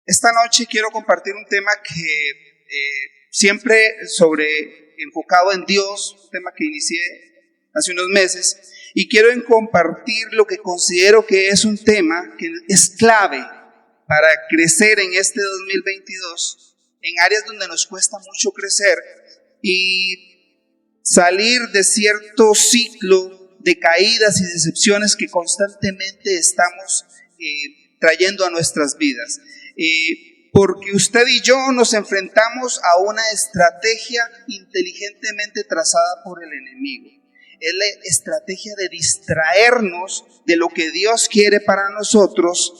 Esta noche quiero compartir un tema que siempre enfocado en Dios, un tema que inicié hace unos meses, y quiero compartir lo que considero que es un tema que es clave para crecer en este 2022, en áreas donde nos cuesta mucho crecer y salir de cierto ciclo de caídas y decepciones que constantemente estamos trayendo a nuestras vidas. Porque usted y yo nos enfrentamos a una estrategia inteligentemente trazada por el enemigo. Es la estrategia de distraernos de lo que Dios quiere para nosotros,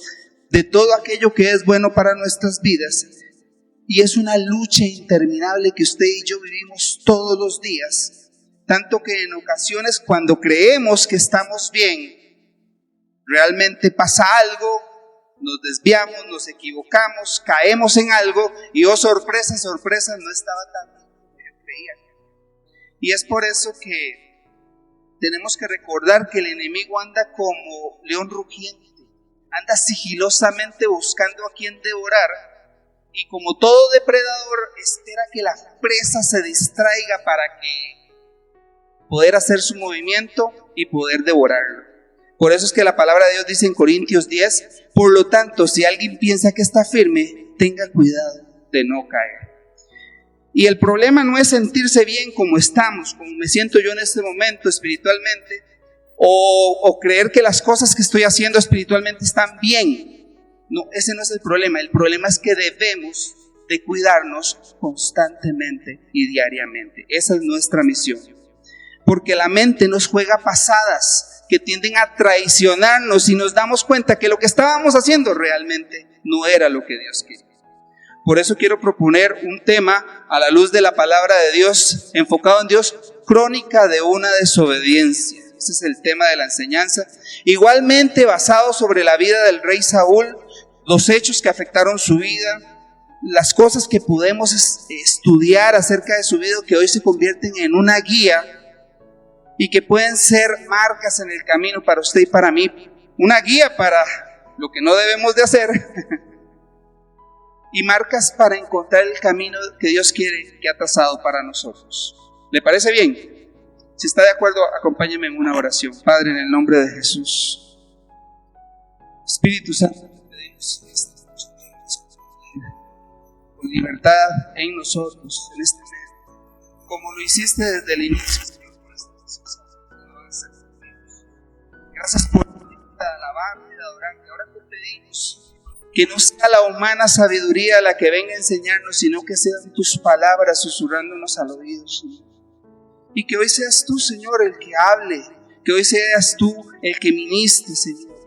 de todo aquello que es bueno para nuestras vidas. Y es una lucha interminable que usted y yo vivimos todos los días. Tanto que en ocasiones cuando creemos que estamos bien, realmente pasa algo, nos desviamos, nos equivocamos, caemos en algo y oh sorpresa, sorpresa, no estaba tan bien como yo creía. Y es por eso que tenemos que recordar que el enemigo anda como león rugiente, anda sigilosamente buscando a quien devorar y como todo depredador espera que la presa se distraiga para que poder hacer su movimiento y poder devorarlo. Por eso es que la palabra de Dios dice en Corintios 10, por lo tanto, si alguien piensa que está firme, tenga cuidado de no caer. Y el problema no es sentirse bien como estamos, como me siento yo en este momento espiritualmente, o creer que las cosas que estoy haciendo espiritualmente están bien. No, ese no es el problema. El problema es que debemos de cuidarnos constantemente y diariamente. Esa es nuestra misión. Porque la mente nos juega pasadas que tienden a traicionarnos y nos damos cuenta que lo que estábamos haciendo realmente no era lo que Dios quería. Por eso quiero proponer un tema a la luz de la palabra de Dios, enfocado en Dios, crónica de una desobediencia. Ese es el tema de la enseñanza. Igualmente basado sobre la vida del rey Saúl, los hechos que afectaron su vida, las cosas que podemos estudiar acerca de su vida que hoy se convierten en una guía y que pueden ser marcas en el camino para usted y para mí, una guía para lo que no debemos de hacer y marcas para encontrar el camino que Dios quiere que ha trazado para nosotros. ¿Le parece bien? Si está de acuerdo, acompáñeme en una oración. Padre, en el nombre de Jesús, Espíritu Santo, pedimos que esta noche con libertad en nosotros en este mes, como lo hiciste desde el inicio. Gracias por alabarte y adorarte. Ahora te pedimos que no sea la humana sabiduría la que venga a enseñarnos, sino que sean tus palabras susurrándonos al oído, Señor. Y que hoy seas tú, Señor, el que hable, que hoy seas tú el que ministre, Señor.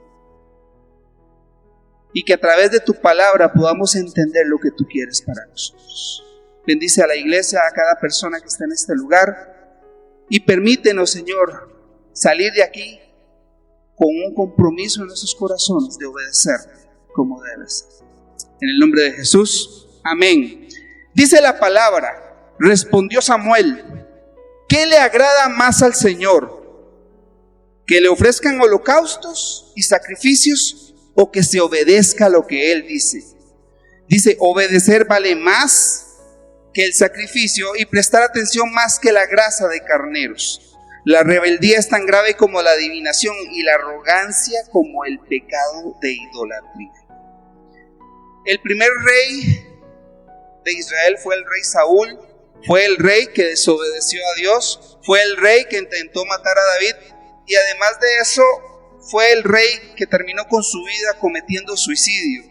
Y que a través de tu palabra podamos entender lo que tú quieres para nosotros. Bendice a la iglesia, a cada persona que está en este lugar. Y permítenos, Señor, salir de aquí con un compromiso en nuestros corazones de obedecer como debe ser. En el nombre de Jesús, amén. Dice la palabra, respondió Samuel, ¿qué le agrada más al Señor? ¿Que le ofrezcan holocaustos y sacrificios o que se obedezca lo que Él dice? Dice, obedecer vale más que el sacrificio y prestar atención más que la grasa de carneros. La rebeldía es tan grave como la adivinación y la arrogancia como el pecado de idolatría. El primer rey de Israel fue el rey Saúl, fue el rey que desobedeció a Dios, fue el rey que intentó matar a David y además de eso fue el rey que terminó con su vida cometiendo suicidio.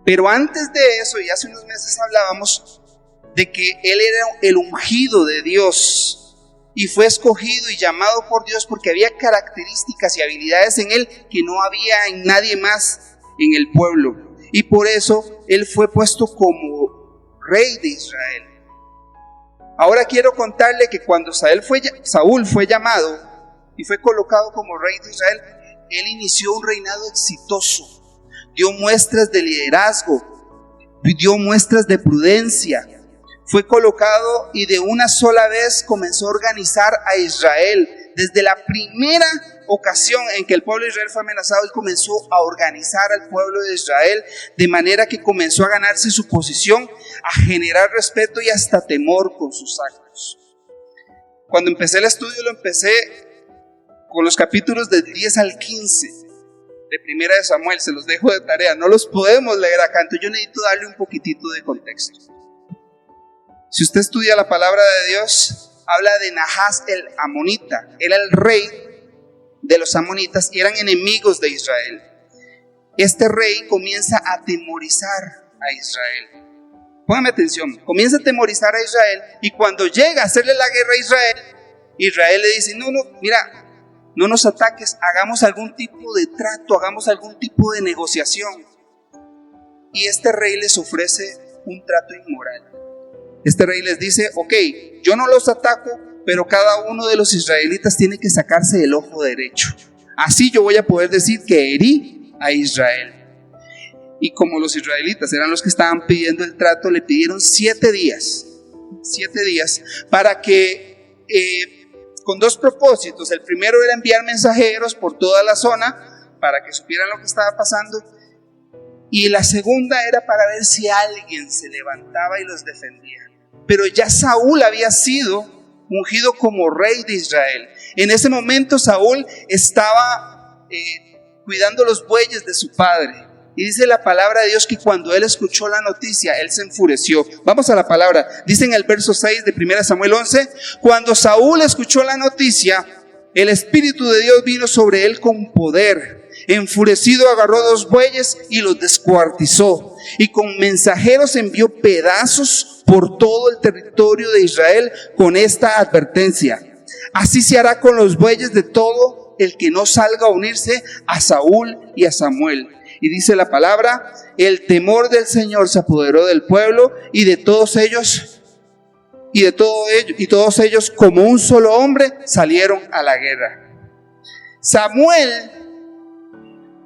Pero antes de eso, y hace unos meses hablábamos de que él era el ungido de Dios. Y fue escogido y llamado por Dios porque había características y habilidades en él que no había en nadie más en el pueblo. Y por eso él fue puesto como rey de Israel. Ahora quiero contarle que cuando Saúl fue llamado y fue colocado como rey de Israel, él inició un reinado exitoso. Dio muestras de liderazgo, dio muestras de prudencia. Fue colocado y de una sola vez comenzó a organizar a Israel desde la primera ocasión en que el pueblo de Israel fue amenazado, él comenzó a organizar al pueblo de Israel de manera que comenzó a ganarse su posición, a generar respeto y hasta temor con sus actos. Cuando empecé el estudio, lo empecé con los capítulos del 10 al 15 de Primera de Samuel. Se los dejo de tarea, no los podemos leer acá, entonces yo necesito darle un poquitito de contexto. Si usted estudia la palabra de Dios, habla de Nahas el Amonita. Era el rey de los amonitas y eran enemigos de Israel. Este rey comienza a atemorizar a Israel. Póngame atención, comienza a atemorizar a Israel, y cuando llega a hacerle la guerra a Israel, Israel le dice: no, mira, no nos ataques, hagamos algún tipo de trato, hagamos algún tipo de negociación. Y este rey les ofrece un trato inmoral. Este rey les dice: ok, yo no los ataco, pero cada uno de los israelitas tiene que sacarse el ojo derecho. Así yo voy a poder decir que herí a Israel. Y como los israelitas eran los que estaban pidiendo el trato, le pidieron 7 días para que, con 2 propósitos. El primero era enviar mensajeros por toda la zona para que supieran lo que estaba pasando. Y la segunda era para ver si alguien se levantaba y los defendía. Pero ya Saúl había sido ungido como rey de Israel. En ese momento Saúl estaba cuidando los bueyes de su padre. Y dice la palabra de Dios que cuando él escuchó la noticia, él se enfureció. Vamos a la palabra. Dice en el verso 6 de 1 Samuel 11: cuando Saúl escuchó la noticia, el Espíritu de Dios vino sobre él con poder. Enfurecido agarró 2 bueyes y los descuartizó, y con mensajeros envió pedazos por todo el territorio de Israel con esta advertencia: así se hará con los bueyes de todo el que no salga a unirse a Saúl y a Samuel. Y dice la palabra: el temor del Señor se apoderó del pueblo, y todos ellos como un solo hombre salieron a la guerra. Samuel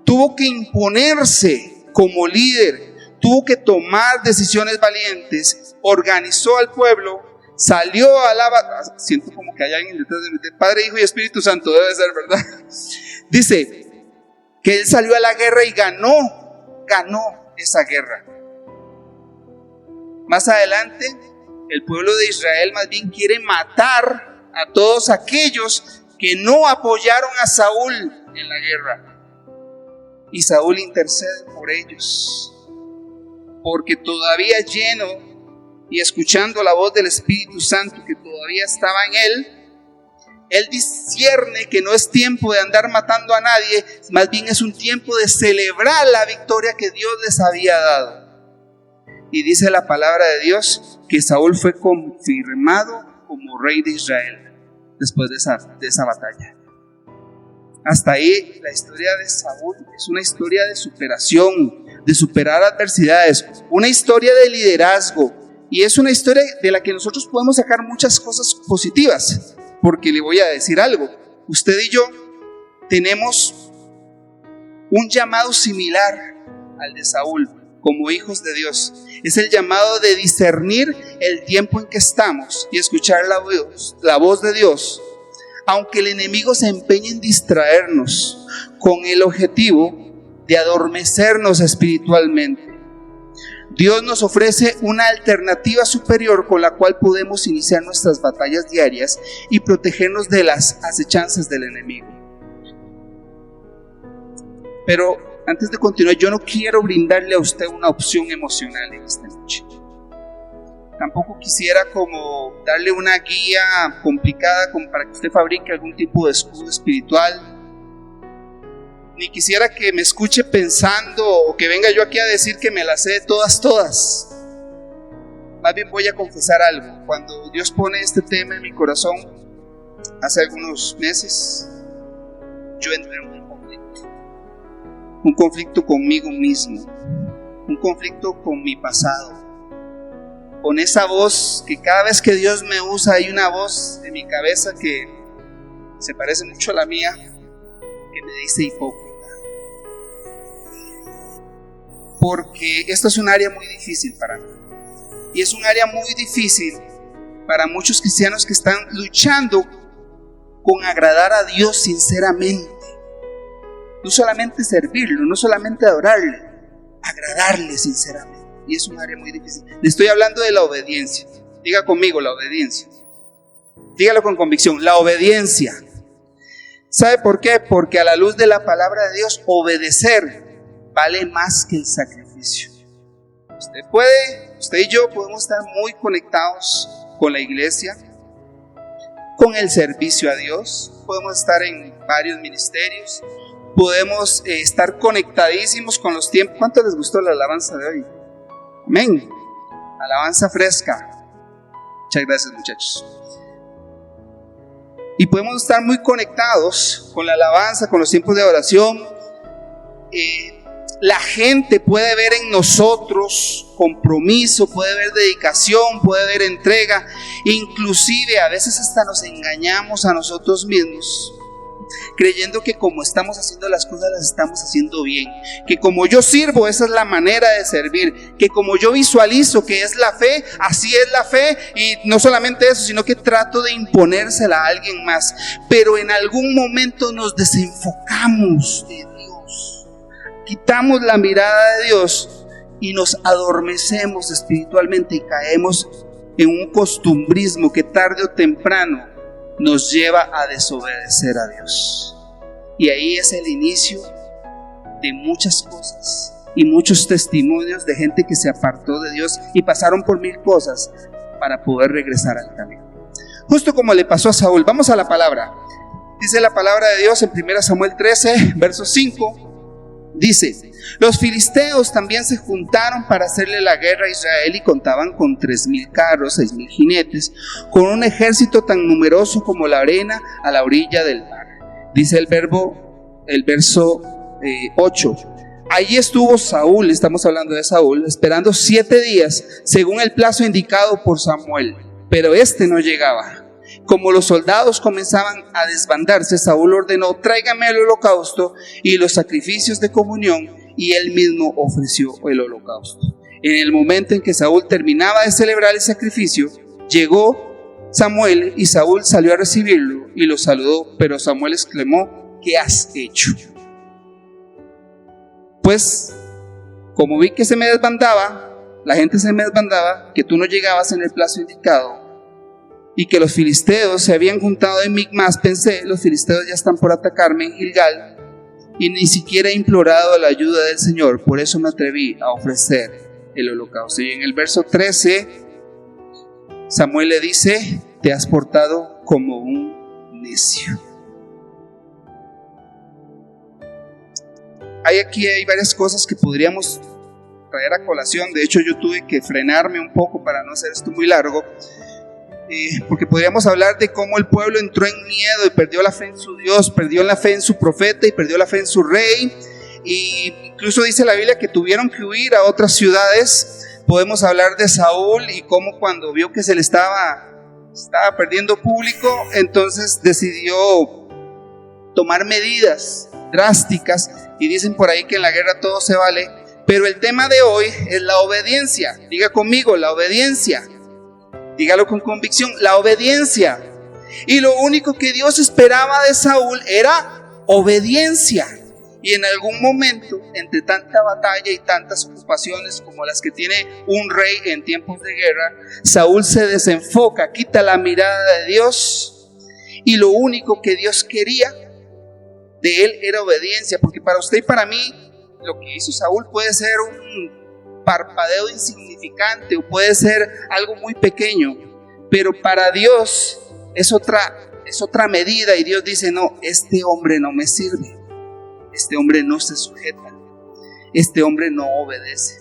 tuvo que imponerse como líder, tuvo que tomar decisiones valientes, organizó al pueblo, salió a la batalla. Siento como que hay alguien detrás de mí. Padre, Hijo y Espíritu Santo, debe ser, ¿verdad? Dice que él salió a la guerra y ganó esa guerra. Más adelante, el pueblo de Israel más bien quiere matar a todos aquellos que no apoyaron a Saúl en la guerra. Y Saúl intercede por ellos, porque todavía lleno y escuchando la voz del Espíritu Santo que todavía estaba en él discierne que no es tiempo de andar matando a nadie, más bien es un tiempo de celebrar la victoria que Dios les había dado. Y dice la palabra de Dios que Saúl fue confirmado como rey de Israel después de esa batalla. Hasta ahí la historia de Saúl es una historia de superación, de superar adversidades, una historia de liderazgo, y es una historia de la que nosotros podemos sacar muchas cosas positivas. Porque le voy a decir algo: usted y yo tenemos un llamado similar al de Saúl como hijos de Dios. Es el llamado de discernir el tiempo en que estamos y escuchar la voz de Dios, aunque el enemigo se empeñe en distraernos con el objetivo de adormecernos espiritualmente. Dios nos ofrece una alternativa superior con la cual podemos iniciar nuestras batallas diarias y protegernos de las acechanzas del enemigo. Pero antes de continuar, yo no quiero brindarle a usted una opción emocional en esta noche. Tampoco quisiera como darle una guía complicada como para que usted fabrique algún tipo de escudo espiritual. Ni quisiera que me escuche pensando o que venga yo aquí a decir que me las sé todas. Más bien voy a confesar algo. Cuando Dios pone este tema en mi corazón, hace algunos meses, yo entré en un conflicto conmigo mismo, un conflicto con mi pasado, con esa voz que cada vez que Dios me usa, hay una voz en mi cabeza que se parece mucho a la mía, que me dice hipócrita. Porque esto es un área muy difícil para mí. Y es un área muy difícil para muchos cristianos que están luchando con agradar a Dios sinceramente. No solamente servirlo, no solamente adorarle, agradarle sinceramente. Y es un área muy difícil. Le estoy hablando de la obediencia. Diga conmigo, la obediencia. Dígalo con convicción, la obediencia. ¿Sabe por qué? Porque a la luz de la palabra de Dios, obedecer vale más que el sacrificio. Usted y yo podemos estar muy conectados con la iglesia, con el servicio a Dios, podemos estar en varios ministerios, podemos estar conectadísimos con los tiempos. ¿Cuánto les gustó la alabanza de hoy? Amén. Alabanza fresca. Muchas gracias, muchachos. Y podemos estar muy conectados con la alabanza, con los tiempos de oración. La gente puede ver en nosotros compromiso, puede ver dedicación, puede ver entrega. Inclusive a veces hasta nos engañamos a nosotros mismos, creyendo que como estamos haciendo las cosas las estamos haciendo bien, que como yo sirvo esa es la manera de servir, que como yo visualizo que es la fe, así es la fe. Y no solamente eso, sino que trato de imponérsela a alguien más. Pero en algún momento nos desenfocamos de Dios, quitamos la mirada de Dios y nos adormecemos espiritualmente y caemos en un costumbrismo que tarde o temprano nos lleva a desobedecer a Dios. Y ahí es el inicio de muchas cosas y muchos testimonios de gente que se apartó de Dios y pasaron por mil cosas para poder regresar al camino. Justo como le pasó a Saúl. Vamos a la palabra. Dice la palabra de Dios en 1 Samuel 13, verso 5. Dice: los filisteos también se juntaron para hacerle la guerra a Israel y contaban con 3,000 carros, 6,000 jinetes, con un ejército tan numeroso como la arena a la orilla del mar. Dice el verso 8. Allí estuvo Saúl, estamos hablando de Saúl, esperando 7 días, según el plazo indicado por Samuel, pero este no llegaba. Como los soldados comenzaban a desbandarse, Saúl ordenó: tráigame el holocausto y los sacrificios de comunión, y él mismo ofreció el holocausto. En el momento en que Saúl terminaba de celebrar el sacrificio, llegó Samuel y Saúl salió a recibirlo y lo saludó, pero Samuel exclamó: ¿qué has hecho? Pues, como vi que se me desbandaba, la gente se me desbandaba, que tú no llegabas en el plazo indicado, y que los filisteos se habían juntado en Micmas, pensé: los filisteos ya están por atacarme en Gilgal, y ni siquiera he implorado la ayuda del Señor, por eso me atreví a ofrecer el holocausto. Y en el verso 13, Samuel le dice: te has portado como un necio. Hay varias cosas que podríamos traer a colación. De hecho, yo tuve que frenarme un poco para no hacer esto muy largo, porque podríamos hablar de cómo el pueblo entró en miedo y perdió la fe en su Dios, perdió la fe en su profeta y perdió la fe en su rey. Y incluso dice la Biblia que tuvieron que huir a otras ciudades. Podemos hablar de Saúl y cómo cuando vio que se le estaba perdiendo público, entonces decidió tomar medidas drásticas. Y dicen por ahí que en la guerra todo se vale. Pero el tema de hoy es la obediencia. Diga conmigo, la obediencia. Dígalo con convicción, la obediencia. Y lo único que Dios esperaba de Saúl era obediencia. Y en algún momento, entre tanta batalla y tantas ocupaciones como las que tiene un rey en tiempos de guerra, Saúl se desenfoca, quita la mirada de Dios, y lo único que Dios quería de él era obediencia. Porque para usted y para mí, lo que hizo Saúl puede ser un parpadeo insignificante o puede ser algo muy pequeño, pero para Dios es otra medida. Y Dios dice: no, este hombre no me sirve, este hombre no se sujeta, este hombre no obedece.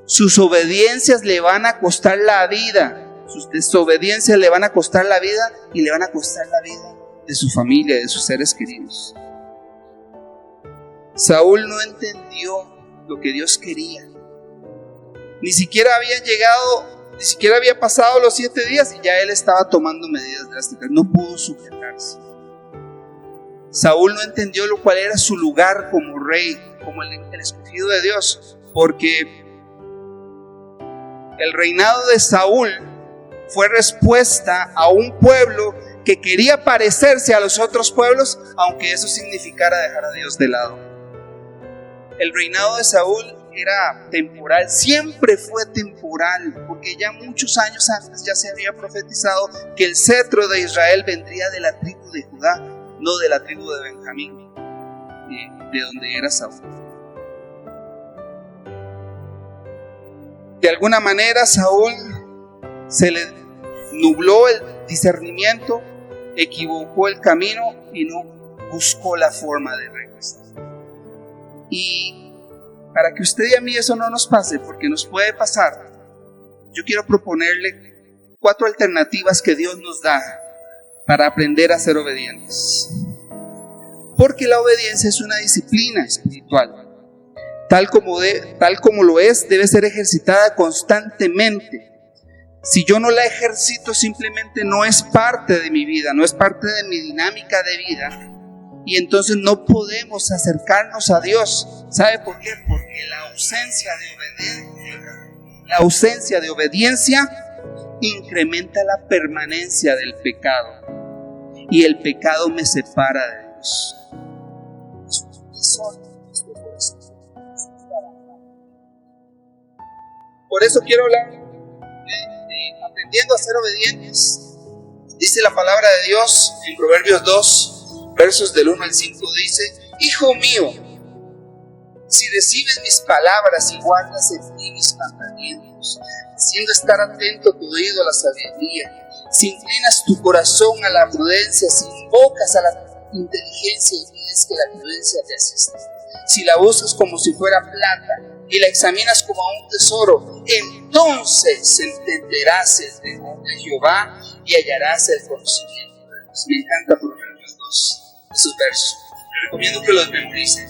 Sus obediencias le van a costar la vida, sus desobediencias le van a costar la vida y le van a costar la vida de su familia, de sus seres queridos. Saúl no entendió lo que Dios quería. Ni siquiera había pasado los 7 días y ya él estaba tomando medidas drásticas. No pudo sujetarse. Saúl no entendió lo cual era su lugar como rey, como el escogido de Dios, porque el reinado de Saúl fue respuesta a un pueblo que quería parecerse a los otros pueblos, aunque eso significara dejar a Dios de lado. El reinado de Saúl era temporal, siempre fue temporal, porque ya muchos años antes ya se había profetizado que el cetro de Israel vendría de la tribu de Judá, no de la tribu de Benjamín, de donde era Saúl. De alguna manera Saúl se le nubló el discernimiento, equivocó el camino y no buscó la forma de regresar. Y para que usted y a mí eso no nos pase, porque nos puede pasar, yo quiero proponerle 4 alternativas que Dios nos da para aprender a ser obedientes. Porque la obediencia es una disciplina espiritual. Tal como lo es, debe ser ejercitada constantemente. Si yo no la ejercito, simplemente no es parte de mi vida, no es parte de mi dinámica de vida. Y entonces no podemos acercarnos a Dios. ¿Sabe por qué? Porque la ausencia de obediencia incrementa la permanencia del pecado. Y el pecado me separa de Dios. Por eso quiero hablar de aprendiendo a ser obedientes. Dice la palabra de Dios en Proverbios 2, versos del 1 al 5, dice: Hijo mío, si recibes mis palabras y guardas en ti mis mandamientos, haciendo estar atento tu oído a la sabiduría, si inclinas tu corazón a la prudencia, si invocas a la inteligencia y pides que la prudencia te asista, si la buscas como si fuera plata y la examinas como a un tesoro, entonces entenderás el temor de Jehová y hallarás el conocimiento de Dios. Me encanta Proverbios 2, esos versos. Les recomiendo que los memoricen.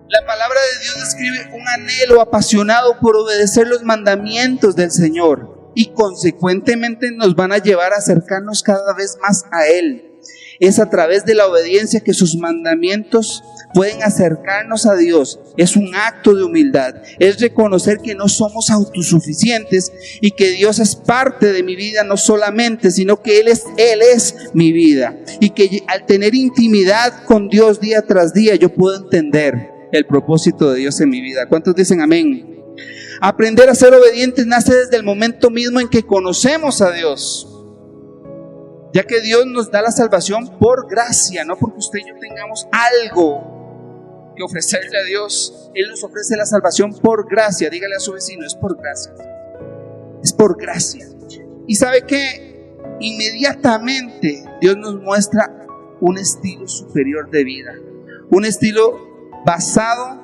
La palabra de Dios describe un anhelo apasionado por obedecer los mandamientos del Señor y consecuentemente nos van a llevar a acercarnos cada vez más a Él. Es a través de la obediencia que sus mandamientos pueden acercarnos a Dios. Es un acto de humildad, es reconocer que no somos autosuficientes y que Dios es parte de mi vida, no solamente, sino que Él es mi vida, y que al tener intimidad con Dios día tras día yo puedo entender el propósito de Dios en mi vida. ¿Cuántos dicen amén? Aprender a ser obedientes nace desde el momento mismo en que conocemos a Dios, ya que Dios nos da la salvación por gracia, no porque usted y yo tengamos algo que ofrecerle a Dios. Él nos ofrece la salvación por gracia. Dígale a su vecino: es por gracia. Es por gracia. Y ¿sabe qué? Inmediatamente Dios nos muestra un estilo superior de vida, un estilo basado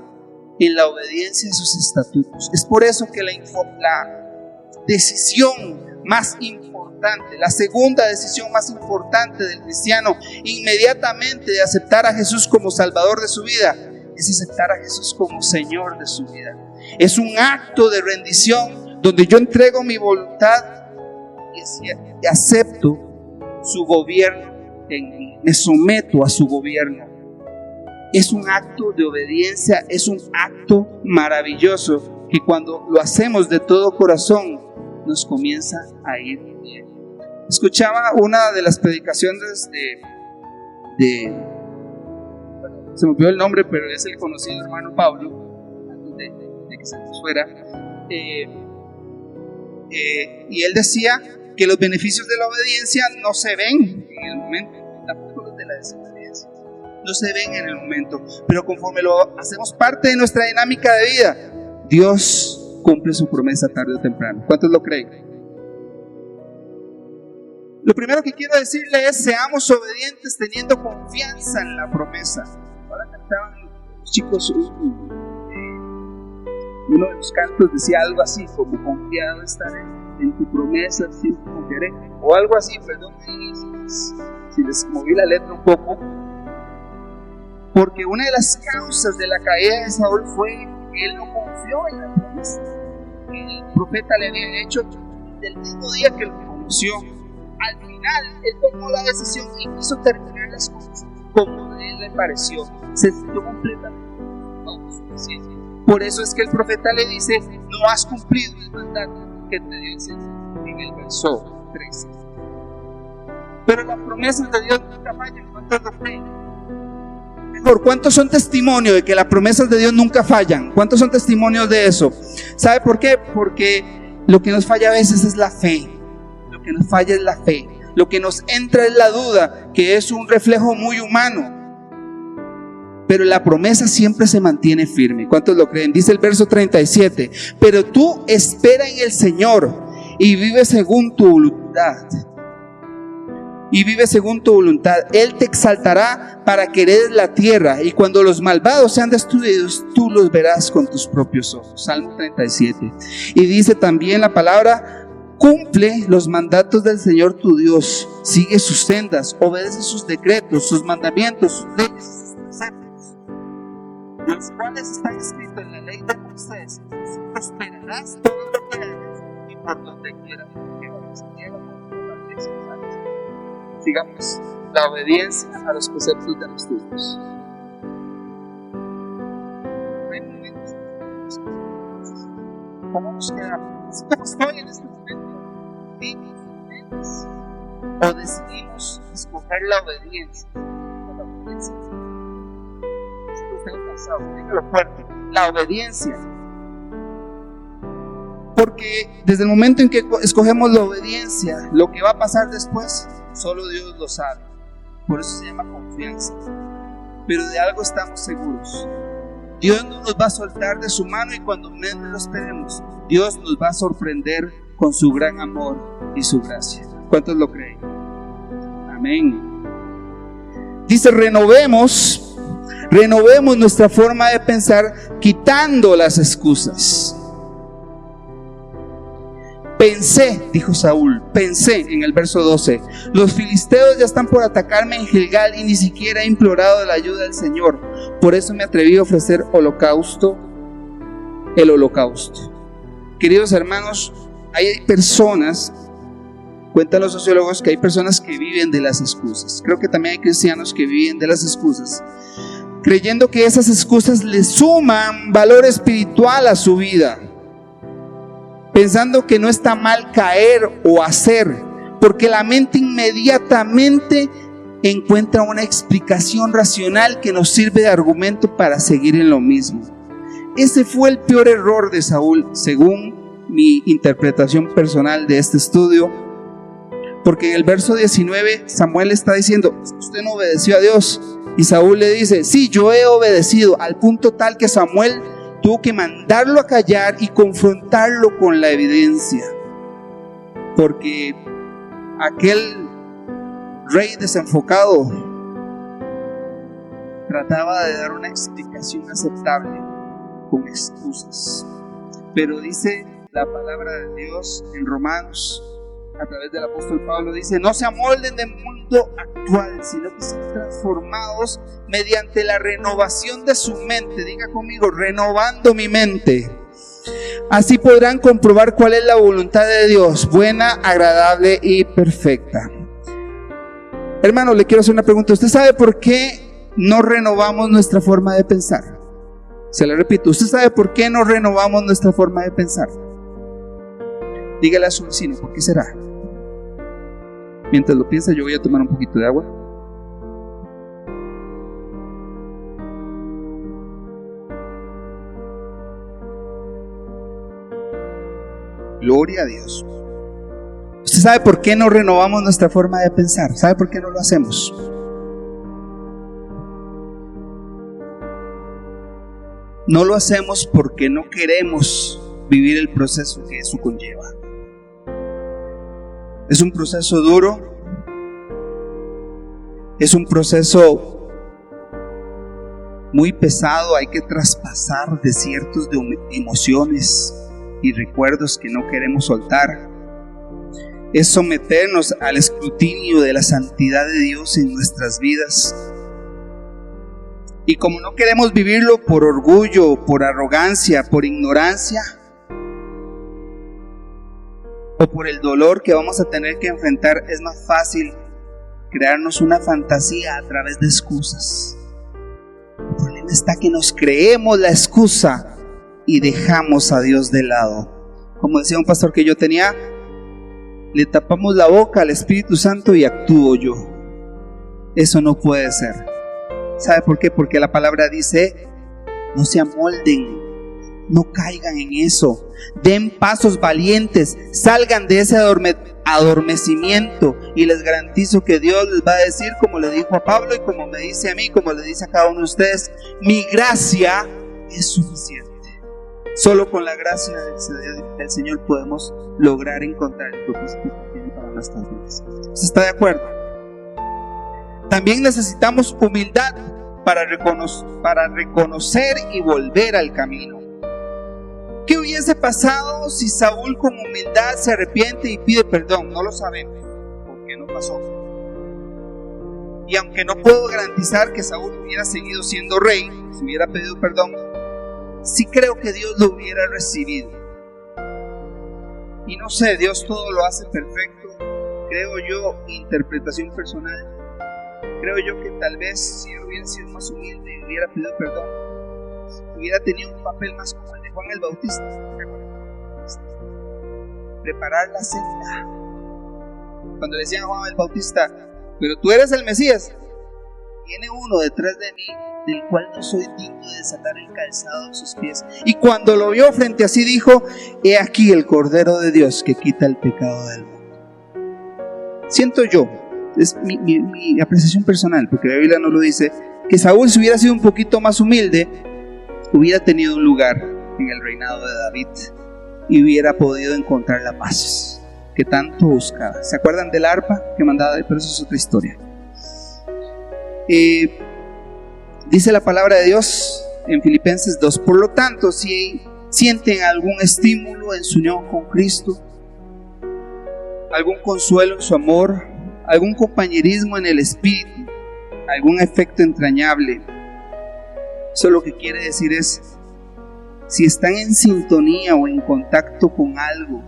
en la obediencia a sus estatutos. Es por eso que la decisión más importante, la segunda decisión más importante del cristiano, inmediatamente de aceptar a Jesús como Salvador de su vida, es aceptar a Jesús como Señor de su vida. Es un acto de rendición donde yo entrego mi voluntad y acepto su gobierno en mí, me someto a su gobierno. Es un acto de obediencia, es un acto maravilloso que cuando lo hacemos de todo corazón nos comienza a ir bien. Escuchaba una de las predicaciones se me olvidó el nombre, pero es el conocido hermano Pablo, antes de que se nos fuera, y él decía que los beneficios de la obediencia no se ven en el momento, tampoco los de la desobediencia, no se ven en el momento, pero conforme lo hacemos parte de nuestra dinámica de vida, Dios cumple su promesa tarde o temprano. ¿Cuántos lo creen? Lo primero que quiero decirle es: seamos obedientes teniendo confianza en la promesa. Ahora cantaban los chicos, uno de los cantos decía algo así como: confiado estaré en tu promesa, siempre confiaré, o algo así. Perdón si les moví la letra un poco, porque una de las causas de la caída de Saúl fue que él no confió en la promesa que el profeta le había hecho del mismo día que lo conoció. Al final él tomó la decisión y quiso terminar las cosas como a él le pareció. Se sintió completamente autosuficiente. Por eso es que el profeta le dice: no has cumplido el mandato que te dio el Señor, en el verso 13. Pero las promesas de Dios nunca fallan. ¿Cuántos lo creen? Mejor, ¿cuántos son testimonios de que las promesas de Dios nunca fallan? ¿Cuántos son testimonios de eso? ¿Sabe por qué? Porque lo que nos falla a veces es la fe. Lo que nos falla es la fe. Lo que nos entra es la duda, que es un reflejo muy humano. Pero la promesa siempre se mantiene firme. ¿Cuántos lo creen? Dice el verso 37. Pero tú espera en el Señor y vive según tu voluntad. Y vive según tu voluntad. Él te exaltará para que heredes la tierra. Y cuando los malvados sean destruidos, tú los verás con tus propios ojos. Salmo 37. Y dice también la palabra: cumple los mandatos del Señor tu Dios. Sigue sus sendas, obedece sus decretos, sus mandamientos, sus leyes, sus preceptos, los cuales están escritos en la ley de Moisés. Prosperarás todo lo que hagas y por donde quieras. Sigamos la obediencia a los preceptos de nuestro Dios. ¿Cómo nos quedamos? ¿Cómo estoy en este momento? ¿O decidimos escoger la obediencia? Dígalo fuerte. La obediencia. Porque desde el momento en que escogemos la obediencia, lo que va a pasar después, solo Dios lo sabe. Por eso se llama confianza. Pero de algo estamos seguros: Dios no nos va a soltar de su mano, y cuando menos lo esperemos, Dios nos va a sorprender con su gran amor y su gracia. ¿Cuántos lo creen? Amén. Dice: renovemos nuestra forma de pensar, quitando las excusas. Pensé, dijo Saúl, pensé en el verso 12: los filisteos ya están por atacarme en Gilgal y ni siquiera he implorado la ayuda del Señor. Por eso me atreví a ofrecer el holocausto. Queridos hermanos, hay personas, cuentan los sociólogos, que hay personas que viven de las excusas. Creo que también hay cristianos que viven de las excusas, creyendo que esas excusas le suman valor espiritual a su vida, pensando que no está mal caer o hacer, porque la mente inmediatamente encuentra una explicación racional que nos sirve de argumento para seguir en lo mismo. Ese fue el peor error de Saúl, según mi interpretación personal de este estudio, porque en el verso 19 Samuel está diciendo: usted no obedeció a Dios, y Saúl le dice: sí, yo he obedecido, al punto tal que Samuel tuvo que mandarlo a callar y confrontarlo con la evidencia, porque aquel rey desenfocado trataba de dar una explicación aceptable con excusas. Pero dice la palabra de Dios en Romanos, a través del apóstol Pablo, dice: no se amolden del mundo actual, sino que sean transformados mediante la renovación de su mente. Diga conmigo: renovando mi mente. Así podrán comprobar cuál es la voluntad de Dios, buena, agradable y perfecta. Hermano, le quiero hacer una pregunta. ¿Usted sabe por qué no renovamos nuestra forma de pensar? Se lo repito: ¿usted sabe por qué no renovamos nuestra forma de pensar? Dígale a su vecino: ¿por qué será? Mientras lo piensa, yo voy a tomar un poquito de agua. Gloria a Dios. ¿Usted sabe por qué no renovamos nuestra forma de pensar? ¿Sabe por qué no lo hacemos? No lo hacemos porque no queremos vivir el proceso que eso conlleva. Es un proceso duro, es un proceso muy pesado. Hay que traspasar desiertos de emociones y recuerdos que no queremos soltar. Es someternos al escrutinio de la santidad de Dios en nuestras vidas. Y como no queremos vivirlo por orgullo, por arrogancia, por ignorancia, o por el dolor que vamos a tener que enfrentar, es más fácil crearnos una fantasía a través de excusas. El problema está que nos creemos la excusa y dejamos a Dios de lado. Como decía un pastor que yo tenía, le tapamos la boca al Espíritu Santo y actúo yo. Eso no puede ser. ¿Sabe por qué? Porque la palabra dice: no se amolden, no caigan en eso, den pasos valientes, salgan de ese adormecimiento, y les garantizo que Dios les va a decir, como le dijo a Pablo y como me dice a mí, como le dice a cada uno de ustedes: mi gracia es suficiente. Solo con la gracia del Señor podemos lograr encontrar el propósito que tiene para nuestras vidas. ¿Usted está de acuerdo? También necesitamos humildad para reconocer y volver al camino. ¿Qué hubiese pasado si Saúl con humildad se arrepiente y pide perdón? No lo sabemos, porque no pasó. Y aunque no puedo garantizar que Saúl hubiera seguido siendo rey, si hubiera pedido perdón, sí creo que Dios lo hubiera recibido. Y no sé, Dios todo lo hace perfecto. Creo yo, interpretación personal, creo yo que tal vez si él hubiera sido más humilde y hubiera pedido perdón, hubiera tenido un papel más como el de Juan el Bautista. Preparar la senda. Cuando le decían a Juan el Bautista: pero tú eres el Mesías, viene uno detrás de mí, del cual no soy digno de desatar el calzado de sus pies. Y cuando lo vio frente a sí, dijo: he aquí el Cordero de Dios que quita el pecado del mundo. Siento yo, es mi apreciación personal, porque la Biblia no lo dice, que Saúl, si hubiera sido un poquito más humilde, hubiera tenido un lugar en el reinado de David y hubiera podido encontrar la paz que tanto buscaba. ¿Se acuerdan del arpa que mandaba? Pero eso es otra historia. Dice la palabra de Dios en Filipenses 2: por lo tanto, si sienten algún estímulo en su unión con Cristo, algún consuelo en su amor, algún compañerismo en el Espíritu, algún efecto entrañable, eso lo que quiere decir es: si están en sintonía o en contacto con algo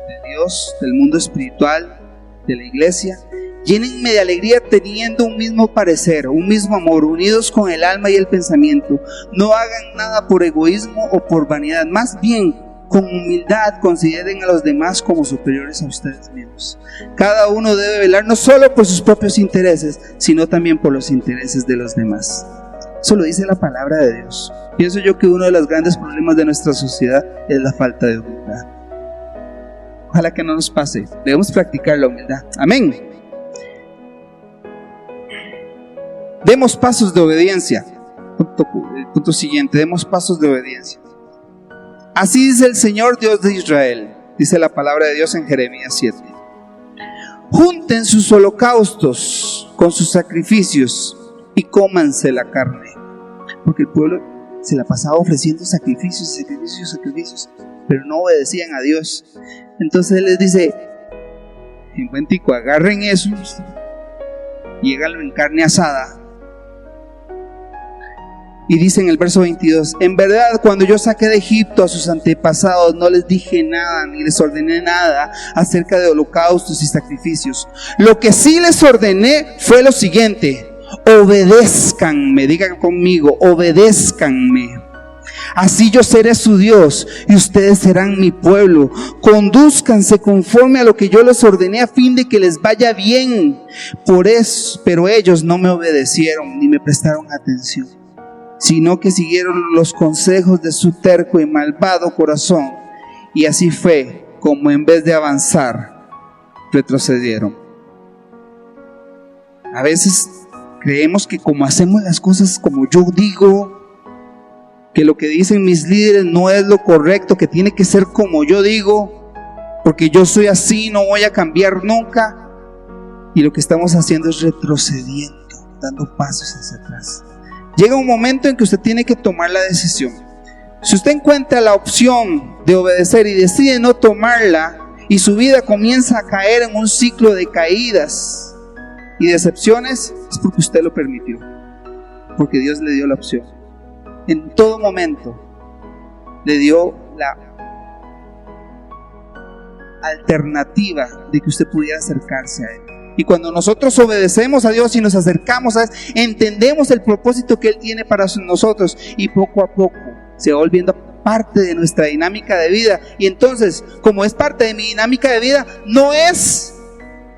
de Dios, del mundo espiritual, de la iglesia, llénenme de alegría teniendo un mismo parecer, un mismo amor, unidos con el alma y el pensamiento. No hagan nada por egoísmo o por vanidad, más bien con humildad consideren a los demás como superiores a ustedes mismos. Cada uno debe velar no solo por sus propios intereses, sino también por los intereses de los demás. Eso lo dice la palabra de Dios. Pienso yo que uno de los grandes problemas de nuestra sociedad es la falta de humildad. Ojalá que no nos pase. Debemos practicar la humildad. Amén. Demos pasos de obediencia. El punto siguiente: demos pasos de obediencia. Así dice el Señor Dios de Israel, dice la palabra de Dios en Jeremías 7. Junten sus holocaustos con sus sacrificios y cómanse la carne. Porque el pueblo se la pasaba ofreciendo sacrificios, pero no obedecían a Dios. Entonces Él les dice: en buen tico, agarren eso y háganlo en carne asada. Y dice en el verso 22: en verdad, cuando yo saqué de Egipto a sus antepasados, no les dije nada, ni les ordené nada acerca de holocaustos y sacrificios. Lo que sí les ordené fue lo siguiente: obedézcanme. Digan conmigo: obedézcanme. Así yo seré su Dios y ustedes serán mi pueblo. Condúzcanse conforme a lo que yo les ordené, a fin de que les vaya bien. Pero ellos no me obedecieron ni me prestaron atención, sino que siguieron los consejos de su terco y malvado corazón. Y así fue como en vez de avanzar, retrocedieron. A veces creemos que como hacemos las cosas como yo digo, que lo que dicen mis líderes no es lo correcto, que tiene que ser como yo digo, porque yo soy así, no voy a cambiar nunca. Y lo que estamos haciendo es retrocediendo, dando pasos hacia atrás. Llega un momento en que usted tiene que tomar la decisión. Si usted encuentra la opción de obedecer y decide no tomarla, y su vida comienza a caer en un ciclo de caídas y decepciones, es porque usted lo permitió, porque Dios le dio la opción. En todo momento le dio la alternativa de que usted pudiera acercarse a Él. Y cuando nosotros obedecemos a Dios y nos acercamos a Él, entendemos el propósito que Él tiene para nosotros, y poco a poco se va volviendo parte de nuestra dinámica de vida. Y entonces, como es parte de mi dinámica de vida, no es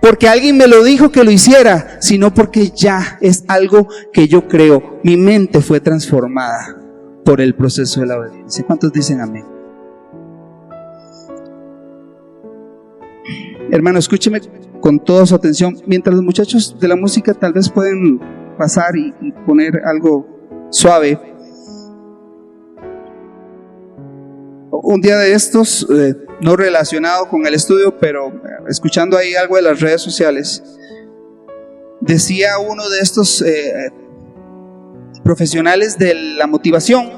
porque alguien me lo dijo que lo hiciera, sino porque ya es algo que yo creo. Mi mente fue transformada por el proceso de la obediencia. ¿Cuántos dicen amén? Hermano, escúcheme con toda su atención. Mientras los muchachos de la música tal vez pueden pasar y poner algo suave. Un día de estos, no relacionado con el estudio, pero escuchando ahí algo de las redes sociales, decía uno de estos profesionales de la motivación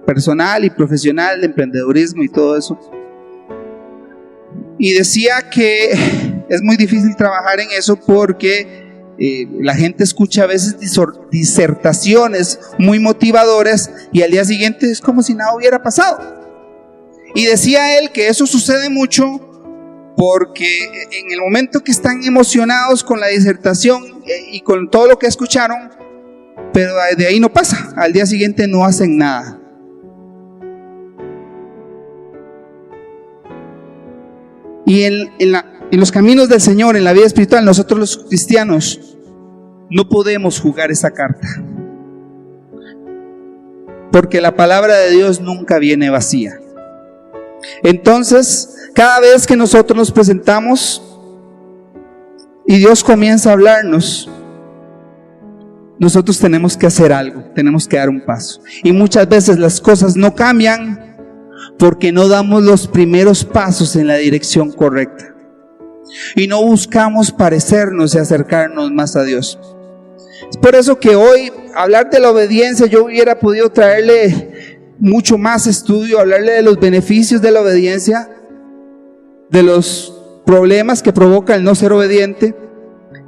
personal y profesional, de emprendedurismo y todo eso, y decía que es muy difícil trabajar en eso porque la gente escucha a veces disertaciones muy motivadoras y al día siguiente es como si nada hubiera pasado. Y decía él que eso sucede mucho porque en el momento que están emocionados con la disertación y con todo lo que escucharon, pero de ahí no pasa, al día siguiente no hacen nada. Y en los caminos del Señor, en la vida espiritual, nosotros los cristianos no podemos jugar esa carta, porque la palabra de Dios nunca viene vacía. Entonces, cada vez que nosotros nos presentamos y Dios comienza a hablarnos, nosotros tenemos que hacer algo, tenemos que dar un paso. Y muchas veces las cosas no cambian porque no damos los primeros pasos en la dirección correcta y no buscamos parecernos y acercarnos más a Dios. Es por eso que hoy hablar de la obediencia, yo hubiera podido traerle mucho más estudio, hablarle de los beneficios de la obediencia, de los problemas que provoca el no ser obediente,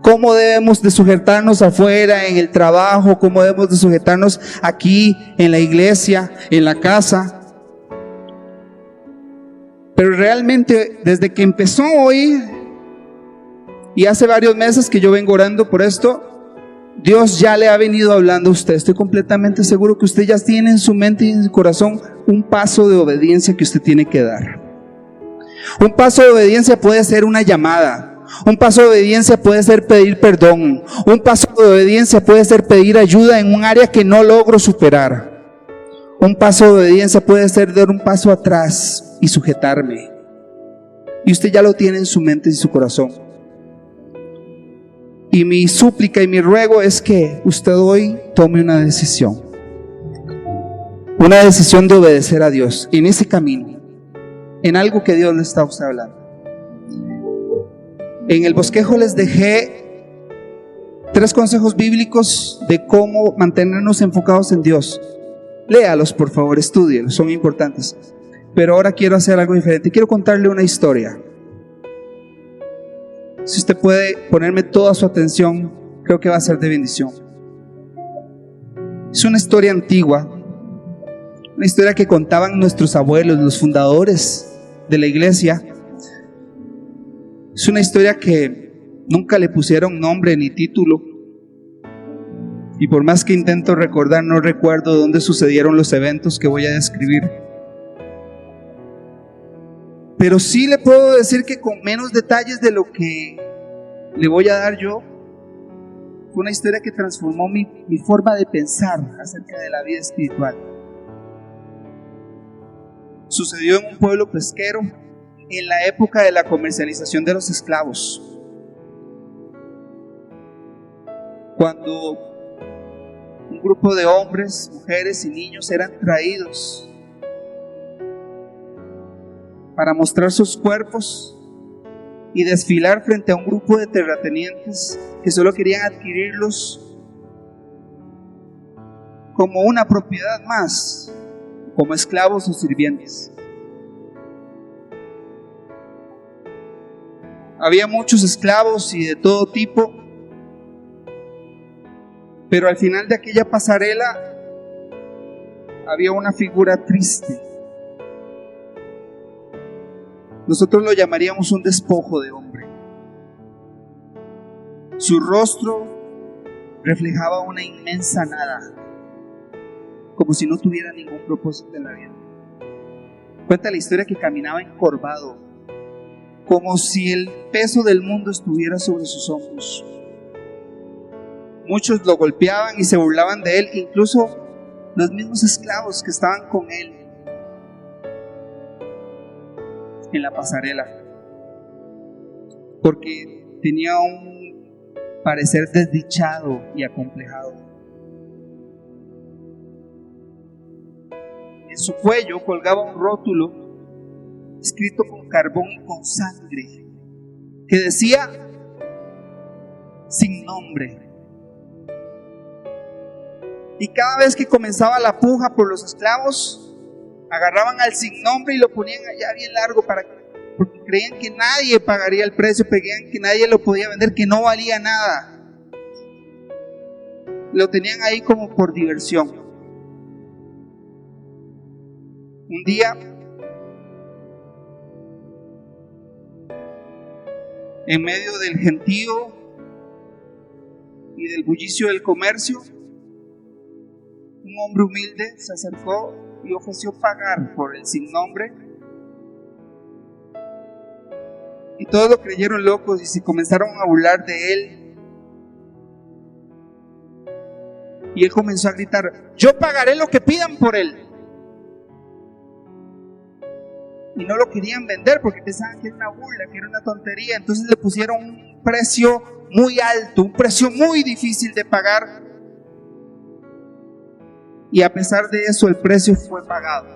cómo debemos de sujetarnos afuera en el trabajo, cómo debemos de sujetarnos aquí en la iglesia, en la casa. Pero realmente desde que empezó hoy y hace varios meses que yo vengo orando por esto, Dios ya le ha venido hablando a usted. Estoy completamente seguro que usted ya tiene en su mente y en su corazón un paso de obediencia que usted tiene que dar. Un paso de obediencia puede ser una llamada. Un paso de obediencia puede ser pedir perdón. Un paso de obediencia puede ser pedir ayuda en un área que no logro superar. Un paso de obediencia puede ser dar un paso atrás y sujetarme. Y usted ya lo tiene en su mente y en su corazón. Y mi súplica y mi ruego es que usted hoy tome una decisión de obedecer a Dios en ese camino, en algo que Dios le está a usted hablando. En el bosquejo les dejé 3 consejos bíblicos de cómo mantenernos enfocados en Dios. Léalos, por favor, estúdielos, son importantes. Pero ahora quiero hacer algo diferente. Quiero contarle una historia. Si usted puede ponerme toda su atención, creo que va a ser de bendición. Es una historia antigua, una historia que contaban nuestros abuelos, los fundadores de la iglesia. Es una historia que nunca le pusieron nombre ni título. Y por más que intento recordar, no recuerdo dónde sucedieron los eventos que voy a describir. Pero sí le puedo decir que con menos detalles de lo que le voy a dar yo, fue una historia que transformó mi forma de pensar acerca de la vida espiritual. Sucedió en un pueblo pesquero en la época de la comercialización de los esclavos, cuando un grupo de hombres, mujeres y niños eran traídos para mostrar sus cuerpos y desfilar frente a un grupo de terratenientes que solo querían adquirirlos como una propiedad más, como esclavos o sirvientes. Había muchos esclavos y de todo tipo, pero al final de aquella pasarela había una figura triste. Nosotros lo llamaríamos un despojo de hombre. Su rostro reflejaba una inmensa nada, como si no tuviera ningún propósito en la vida. Cuenta la historia que caminaba encorvado, como si el peso del mundo estuviera sobre sus hombros. Muchos lo golpeaban y se burlaban de él, incluso los mismos esclavos que estaban con él en la pasarela, porque tenía un parecer desdichado y acomplejado. En su cuello colgaba un rótulo escrito con carbón y con sangre que decía: sin nombre. Y cada vez que comenzaba la puja por los esclavos, agarraban al sin nombre y lo ponían allá bien largo porque creían que nadie pagaría el precio, creían que nadie lo podía vender, que no valía nada. Lo tenían ahí como por diversión. Un día, en medio del gentío y del bullicio del comercio, un hombre humilde se acercó y ofreció pagar por el sin nombre. Y todos lo creyeron locos y se comenzaron a burlar de él. Y él comenzó a gritar: yo pagaré lo que pidan por él. Y no lo querían vender porque pensaban que era una burla, que era una tontería. Entonces le pusieron un precio muy alto, un precio muy difícil de pagar. Y a pesar de eso, el precio fue pagado.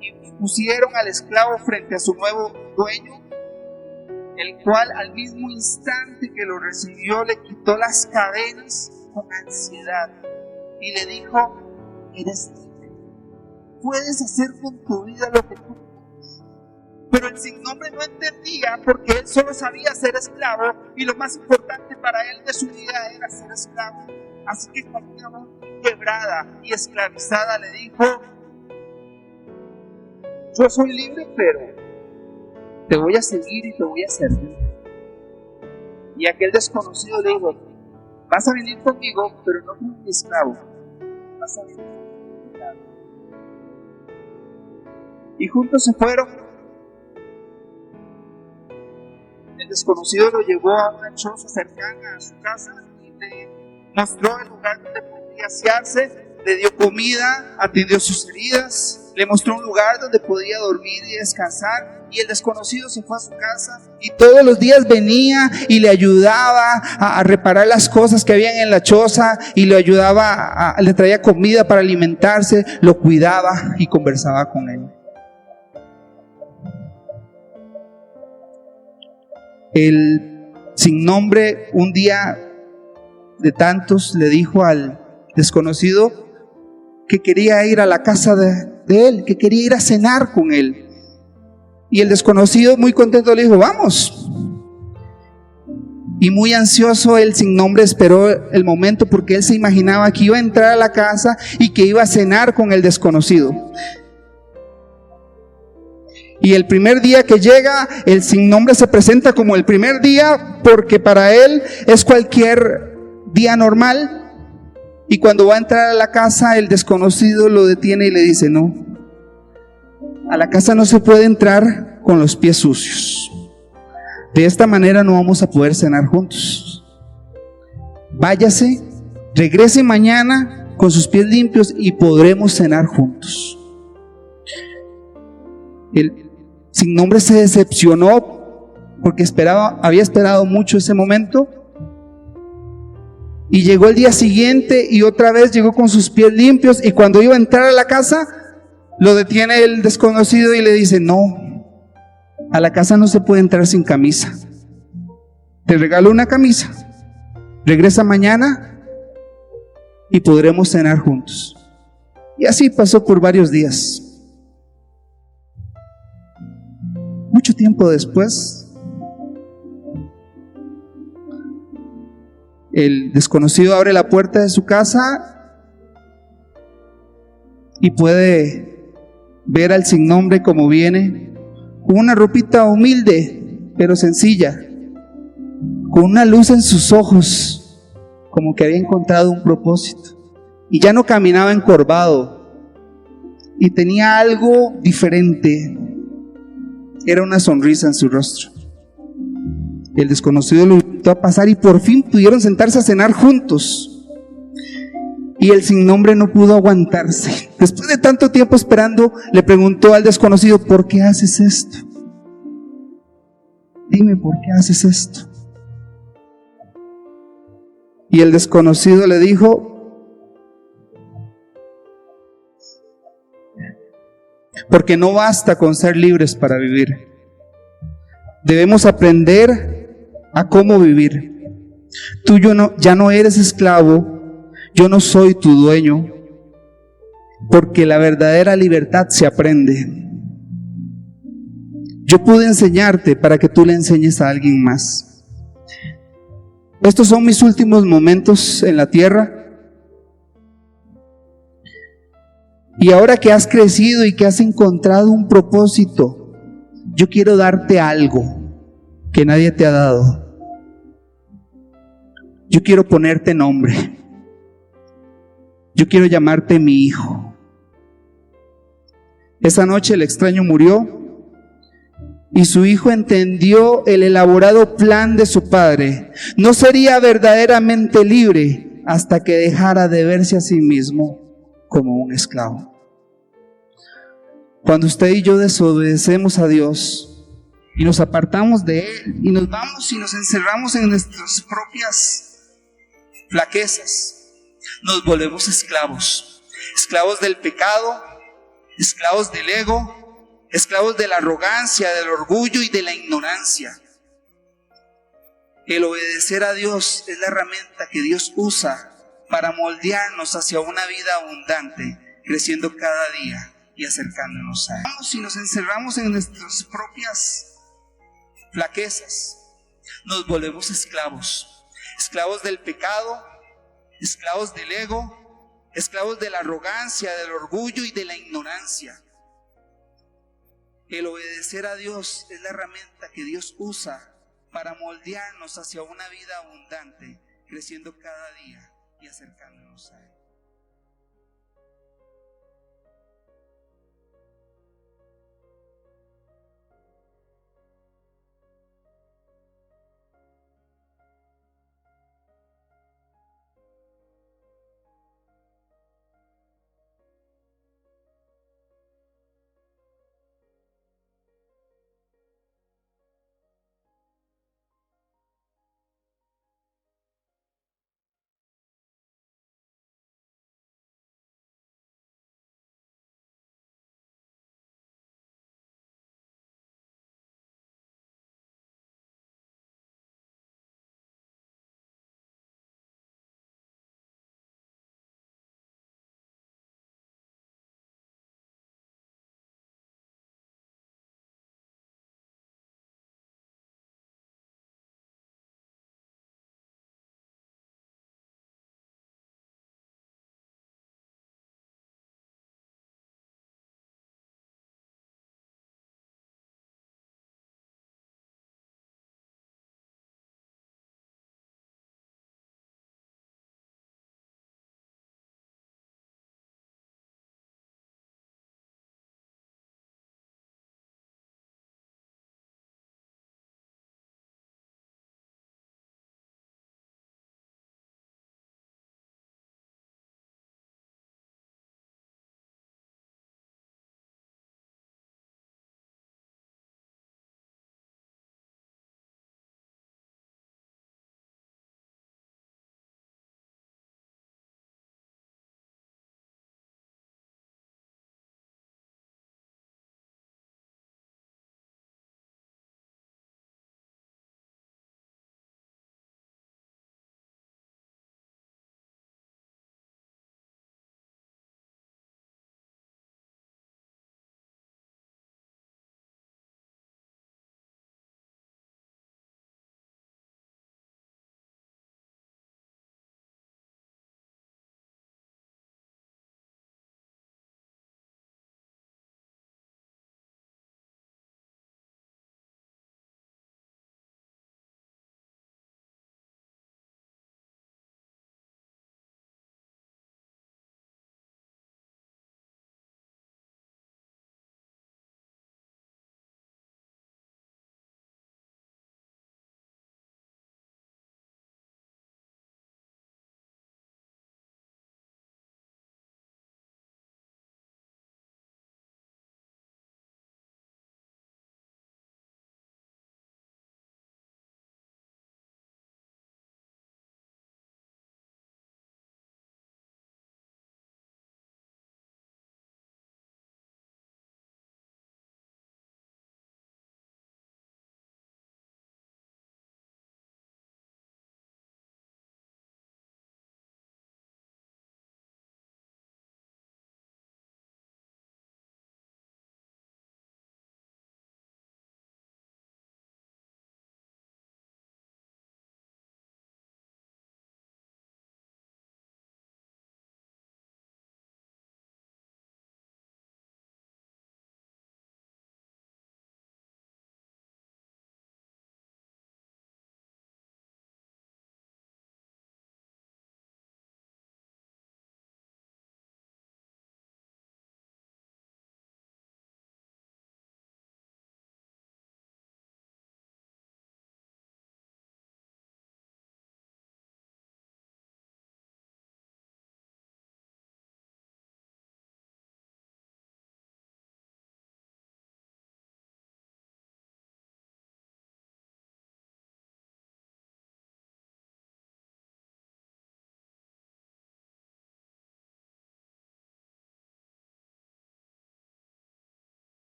Y pusieron al esclavo frente a su nuevo dueño, el cual al mismo instante que lo recibió le quitó las cadenas con ansiedad y le dijo: eres libre, puedes hacer con tu vida lo que tú quieras. Pero el sin nombre no entendía, porque él solo sabía ser esclavo y lo más importante para él de su vida era ser esclavo. Así que con una voz quebrada y esclavizada le dijo: yo soy libre, pero te voy a seguir y te voy a servir. Y aquel desconocido le dijo: vas a venir conmigo, pero no como mi esclavo, vas a venir como mi esclavo. Y juntos se fueron. El desconocido lo llevó a una choza cercana a su casa y le mostró el lugar donde podía asearse, le dio comida, atendió sus heridas, le mostró un lugar donde podía dormir y descansar. Y el desconocido se fue a su casa y todos los días venía y le ayudaba a reparar las cosas que habían en la choza, y le ayudaba, le traía comida para alimentarse, lo cuidaba y conversaba con él. El sin nombre, un día de tantos, le dijo al desconocido que quería ir a la casa de él, que quería ir a cenar con él. Y el desconocido, muy contento, le dijo: vamos. Y muy ansioso, el sin nombre esperó el momento, porque él se imaginaba que iba a entrar a la casa y que iba a cenar con el desconocido. Y el primer día que llega, el sin nombre se presenta como el primer día, porque para él es cualquier día normal. Y cuando va a entrar a la casa, el desconocido lo detiene y le dice: no, a la casa no se puede entrar con los pies sucios. De esta manera no vamos a poder cenar juntos. Váyase, regrese mañana con sus pies limpios y podremos cenar juntos. El sin nombre se decepcionó porque había esperado mucho ese momento. Y llegó el día siguiente y otra vez llegó con sus pies limpios, y cuando iba a entrar a la casa, lo detiene el desconocido y le dice: no, a la casa no se puede entrar sin camisa. Te regalo una camisa, regresa mañana y podremos cenar juntos. Y así pasó por varios días. Mucho tiempo después, el desconocido abre la puerta de su casa y puede ver al sin nombre como viene, con una ropita humilde pero sencilla, con una luz en sus ojos, como que había encontrado un propósito, y ya no caminaba encorvado, y tenía algo diferente. Era una sonrisa en su rostro. El desconocido lo invitó a pasar y por fin pudieron sentarse a cenar juntos. Y el sin nombre no pudo aguantarse. Después de tanto tiempo esperando, le preguntó al desconocido: ¿por qué haces esto? Dime, ¿por qué haces esto? Y el desconocido le dijo: porque no basta con ser libres para vivir. Debemos aprender a cómo vivir. Tú ya no eres esclavo, yo no soy tu dueño, porque la verdadera libertad se aprende. Yo pude enseñarte para que tú le enseñes a alguien más. Estos son mis últimos momentos en la tierra. Y ahora que has crecido y que has encontrado un propósito, yo quiero darte algo que nadie te ha dado. Yo quiero ponerte nombre. Yo quiero llamarte mi hijo. Esa noche el extraño murió y su hijo entendió el elaborado plan de su padre. No sería verdaderamente libre hasta que dejara de verse a sí mismo como un esclavo. Cuando usted y yo desobedecemos a Dios y nos apartamos de Él y nos vamos y nos encerramos en nuestras propias flaquezas, nos volvemos esclavos. Esclavos del pecado, esclavos del ego, esclavos de la arrogancia, del orgullo y de la ignorancia. El obedecer a Dios es la herramienta que Dios usa para moldearnos hacia una vida abundante, creciendo cada día y acercándonos a Él. Si nos encerramos en nuestras propias flaquezas, nos volvemos esclavos. Esclavos del pecado, esclavos del ego, esclavos de la arrogancia, del orgullo y de la ignorancia. El obedecer a Dios es la herramienta que Dios usa para moldearnos hacia una vida abundante, creciendo cada día y acercándonos a Él.